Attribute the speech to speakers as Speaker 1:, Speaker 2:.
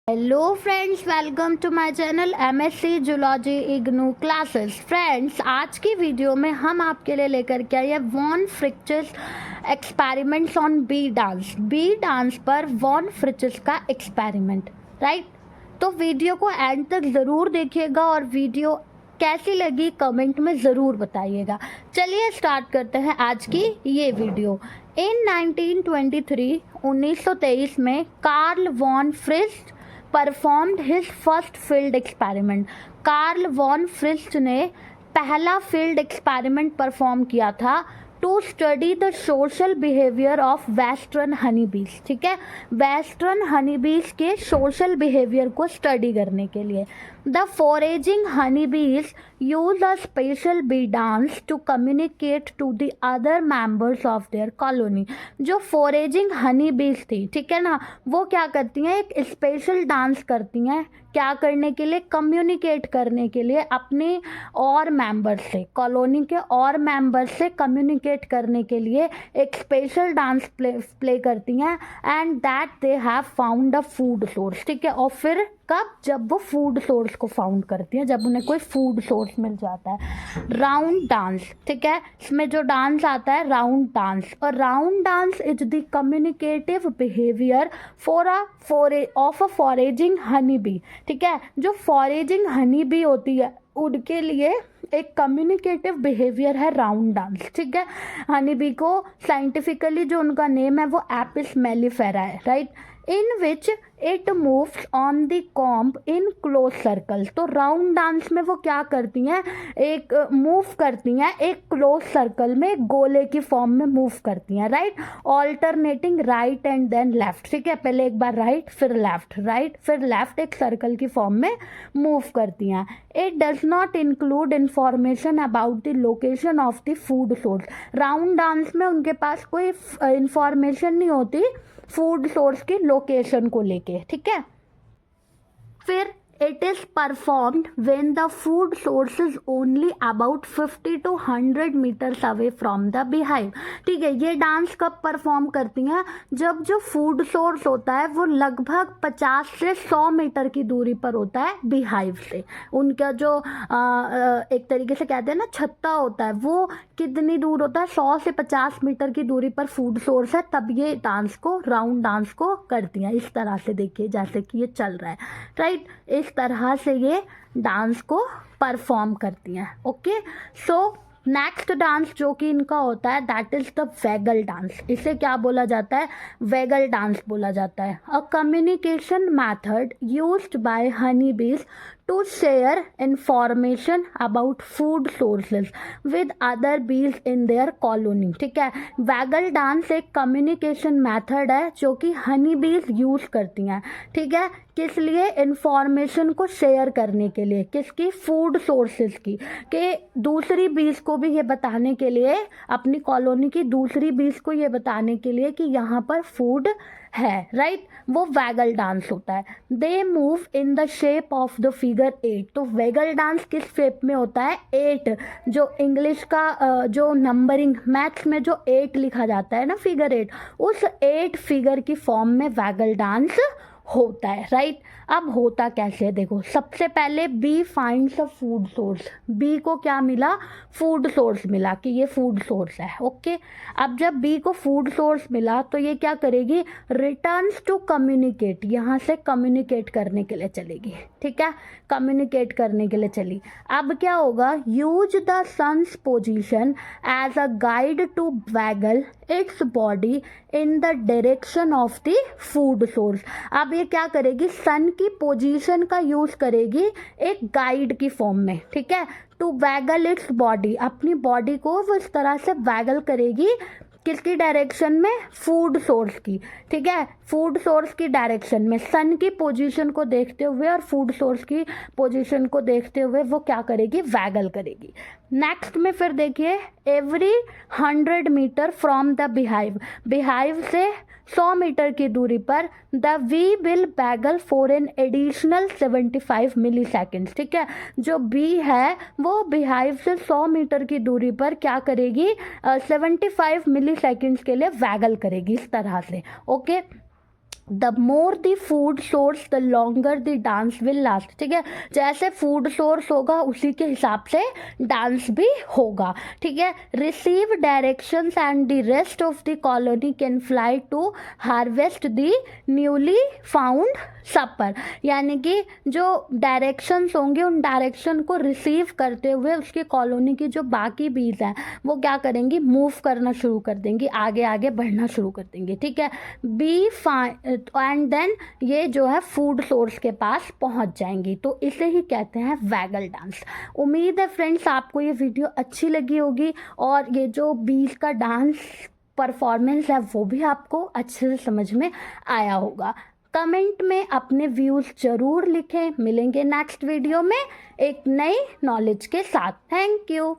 Speaker 1: Hello friends, welcome to my channel MSc zoology IGNOU classes. Friends, आज की video में हम आपके लिए लेकर के आए von Frisch's experiments on bee dance पर वॉन फ्रिचेस का एक्सपेरिमेंट, राइट। तो वीडियो को एंड तक ज़रूर देखिएगा और वीडियो कैसी लगी कमेंट में ज़रूर बताइएगा। चलिए स्टार्ट करते हैं आज की ये वीडियो। इन 1923 में Karl von Frisch performed his first field experiment. Karl von Frisch ने पहला फील्ड एक्सपेरिमेंट परफॉर्म किया था to study the social behaviour of western honey bees. ठीक है, वेस्टर्न हनी बीज के सोशल बिहेवियर को स्टडी करने के लिए। The foraging honey bees use a special bee dance to communicate to the other members of their colony. जो foraging honey bees थी, ठीक है ना, वो क्या करती हैं, एक स्पेशल डांस करती हैं। क्या करने के लिए? कम्युनिकेट करने के लिए अपने और मेंबर से, कॉलोनी के और मेंबर से कम्युनिकेट करने के लिए एक स्पेशल डांस प्ले करती हैं। And that they have found a food source. ठीक है, और फिर कब? जब वो फूड सोर्स को फाउंड करती हैं, जब उन्हें कोई फूड सोर्स मिल जाता है। राउंड डांस, ठीक है, इसमें जो डांस आता है राउंड डांस। और round dance is the communicative behaviour of a foraging honey bee. ठीक है, जो फॉरेजिंग हनी बी होती है उनके लिए एक कम्युनिकेटिव बिहेवियर है राउंड डांस। ठीक है, हनी बी को साइंटिफिकली जो उनका नेम है वो एपिस मेलिफेरा है, right. In which it moves on the comb in close circle. तो राउंड डांस में वो क्या करती हैं, एक मूव करती हैं एक क्लोज सर्कल में, गोले की फॉर्म में मूव करती हैं, right. Alternating right and then left. ठीक है, पहले एक बार राइट फिर लेफ्ट, राइट फिर लेफ्ट, एक सर्कल की फॉर्म में मूव करती हैं। It does not include information about the location of the food source. Round dance में उनके पास कोई इंफॉर्मेशन नहीं होती फूड सोर्स की लोकेशन को लेके। ठीक है, फिर it is performed when the food source is only about 50 to 100 metres away from the beehive. ठीक है, ये डांस कब परफॉर्म करती हैं? जब जो फूड सोर्स होता है वो लगभग 50 से 100 मीटर की दूरी पर होता है बीहाइव से। उनका जो एक तरीके से कहते हैं ना छत्ता होता है, वो कितनी दूर होता है? 100 से 50 मीटर की दूरी पर फूड सोर्स है, तब ये डांस को, राउंड डांस को करती हैं। इस तरह से देखिए जैसे कि ये चल रहा है, राइट, इस तरह से ये डांस को परफॉर्म करती हैं। ओके, सो नेक्स्ट डांस जो कि इनका होता है that is the vagal dance. इसे क्या बोला जाता है? वैगल डांस बोला जाता है। A communication method used by honey bees to share information about food sources with other bees in their colony. ठीक है, वैगल डांस एक कम्युनिकेशन मेथड है जो कि हनी बीज यूज करती हैं। ठीक है, किस लिए? इंफॉर्मेशन को शेयर करने के लिए। किसकी? फूड सोर्सेज की, कि दूसरी बीज को भी ये बताने के लिए, अपनी कॉलोनी की दूसरी बीज को ये बताने के लिए कि यहाँ पर फूड है, राइट। वो वैगल डांस होता है। They move in the shape of the figure 8। तो वैगल डांस किस शेप में होता है? 8, जो इंग्लिश का जो नंबरिंग मैथ्स में जो 8 लिखा जाता है ना, फिगर 8, उस 8 फिगर की फॉर्म में वैगल डांस होता है, राइट। अब होता कैसे है देखो। सबसे पहले bee finds a food source. Bee को क्या मिला? फूड सोर्स मिला, कि ये फूड सोर्स है। ओके, अब जब बी को फूड सोर्स मिला तो ये क्या करेगी? रिटर्न्स टू कम्युनिकेट, यहाँ से कम्युनिकेट करने के लिए चलेगी। ठीक है, कम्युनिकेट करने के लिए चली। अब क्या होगा? Use the sun's position as a guide to waggle its body in the direction of the food source. अब ये क्या करेगी? सन की पोजीशन का यूज करेगी एक गाइड की फॉर्म में। ठीक है, टू वैगल इट्स बॉडी, अपनी बॉडी को वो इस तरह से वैगल करेगी। किसकी डायरेक्शन में? फूड सोर्स की। ठीक है, फूड सोर्स की डायरेक्शन में, सन की पोजीशन को देखते हुए और फूड सोर्स की पोजीशन को देखते हुए वो क्या करेगी? वैगल करेगी। नेक्स्ट में फिर देखिए, every 100 metre from the beehive, beehive से 100 मीटर की दूरी पर the bee will waggle for an additional 75 milliseconds. ठीक है, जो बी है वो बिहाइव से 100 मीटर की दूरी पर क्या करेगी? 75 मिली सेकेंड्स के लिए वैगल करेगी, इस तरह से। Okay, the more the food source the longer the dance will last. ठीक है, जैसे फूड सोर्स होगा उसी के हिसाब से डांस भी होगा। ठीक है, receive directions and the rest of the colony can fly to harvest the newly found supper. यानी कि जो डायरेक्शंस होंगे उन डायरेक्शन को रिसीव करते हुए उसकी कॉलोनी की जो बाकी बीज हैं वो क्या करेंगी, मूव करना शुरू कर देंगी, आगे आगे बढ़ना शुरू कर देंगे। ठीक है, बी एंड देन ये जो है फूड सोर्स के पास पहुंच जाएंगी। तो इसे ही कहते हैं वैगल डांस। उम्मीद है फ्रेंड्स आपको ये वीडियो अच्छी लगी होगी और ये जो बीज का डांस परफॉर्मेंस है वो भी आपको अच्छे से समझ में आया होगा। कमेंट में अपने व्यूज़ ज़रूर लिखें। मिलेंगे नेक्स्ट वीडियो में एक नई नॉलेज के साथ। Thank you.